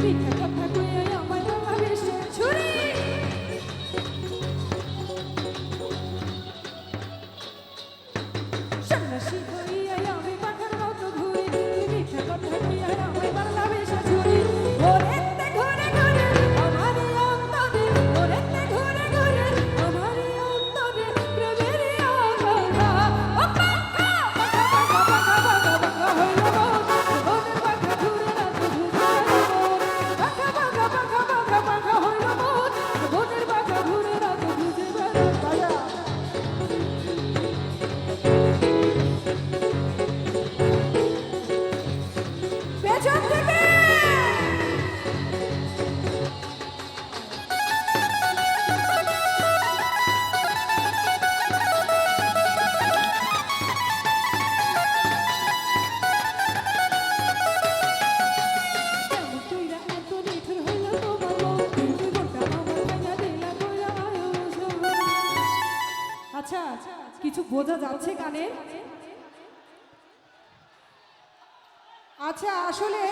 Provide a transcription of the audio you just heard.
মিথ্যা কথা কইয়া আমায় ভালোবেসে ছুরি সন্ন্যাসী হইয়া আমি পাখার মতো ঘুরি মিথ্যা কথা কইয়া আমায় ভালোবেসে ছুরি ওরেতে ঘুরে ঘুরে আমার অন্তরে ওরেতে ঘুরে ঘুরে আমার অন্তরে প্রেমের আঘাত ও পাখা পাখা পাখা পাখা পাখা হইল মন পাখা ঘুরে রাত ঘুরে পাখা পাখা পাখা পাখা পাখা হইল মন পাখা ঘুরে রাত ঘুরে পায়া পেছন থেকে আচ্ছা কিছু বোঝা যাচ্ছে গানে আচ্ছা আসলে